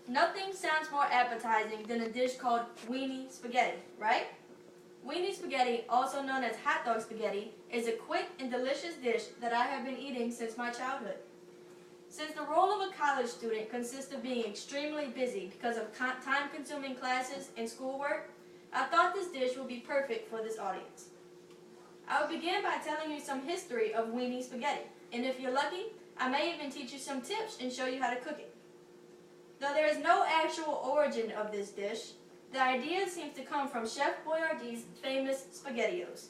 Nothing sounds more appetizing than a dish called weenie spaghetti, right? Weenie spaghetti, also known as hot dog spaghetti, is a quick and delicious dish that I have been eating since my childhood. Since the role of a college student consists of being extremely busy because of time-consuming classes and schoolwork, I thought this dish would be perfect for this audience. I will begin by telling you some history of weenie spaghetti, and if you're lucky, I may even teach you some tips and show you how to cook it. Though there is no actual origin of this dish, the idea seems to come from Chef Boyardee's famous SpaghettiOs.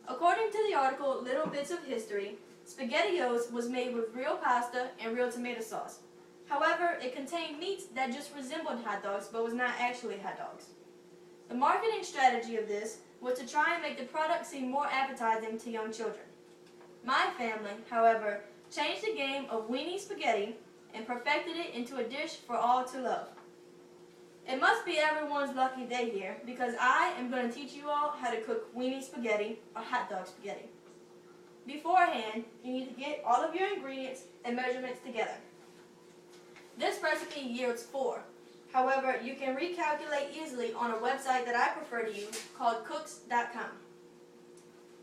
According to the article Little Bits of History, SpaghettiOs was made with real pasta and real tomato sauce. However, it contained meats that just resembled hot dogs but was not actually hot dogs. The marketing strategy of this was to try and make the product seem more appetizing to young children. My family, however, changed the game of weenie spaghetti and perfected it into a dish for all to love. It must be everyone's lucky day here because I am going to teach you all how to cook weenie spaghetti or hot dog spaghetti. Beforehand, you need to get all of your ingredients and measurements together. This recipe yields 4. However, you can recalculate easily on a website that I prefer to use called cooks.com.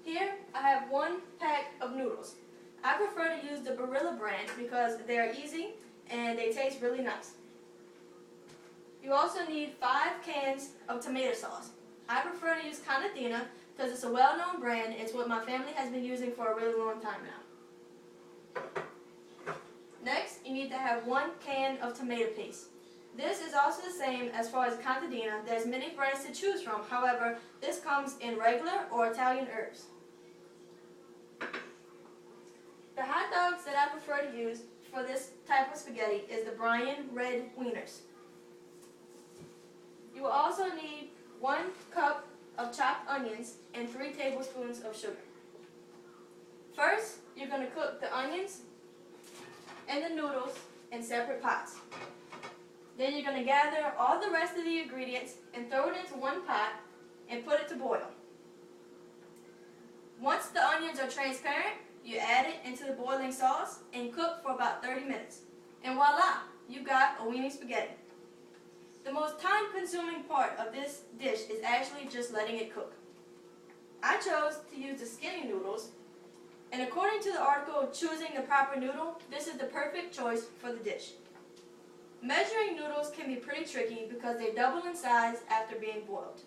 Here, I have 1 pack of noodles. I prefer to use the Barilla brand because they are easy and they taste really nice. You also need 5 cans of tomato sauce. I prefer to use Canadina because it's a well-known brand. It's what my family has been using for a really long time now. Next, you need to have 1 can of tomato paste. This is also the same as far as Contadina. There's many brands to choose from. However, this comes in regular or Italian herbs. The hot dogs that I prefer to use for this type of spaghetti is the Bryan Red Wieners. You will also need 1 cup of chopped onions and 3 tablespoons of sugar. First, you're going to cook the onions and the noodles in separate pots. Then you're going to gather all the rest of the ingredients and throw it into 1 pot and put it to boil. Once the onions are transparent, you add it into the boiling sauce and cook for about 30 minutes. And voila, you've got a weenie spaghetti. The most time-consuming part of this dish is actually just letting it cook. I chose to use the skinny noodles, and according to the article Choosing the Proper Noodle, this is the perfect choice for the dish. Measuring noodles can be pretty tricky because they double in size after being boiled.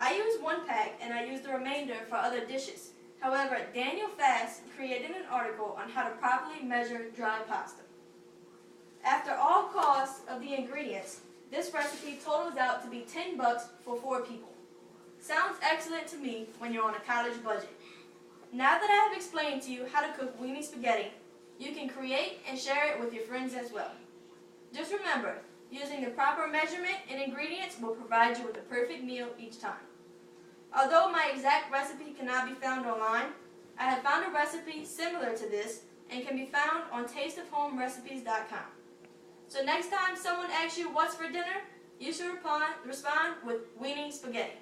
I used 1 pack and I used the remainder for other dishes. However, Danielle created an article on how to properly measure dry pasta. After all costs of the ingredients, this recipe totals out to be $10 for 4 people. Sounds excellent to me when you're on a college budget. Now that I have explained to you how to cook weenie spaghetti, you can create and share it with your friends as well. Just remember, using the proper measurement and ingredients will provide you with the perfect meal each time. Although my exact recipe cannot be found online, I have found a recipe similar to this and can be found on tasteofhomerecipes.com. So next time someone asks you what's for dinner, you should respond with weenie spaghetti.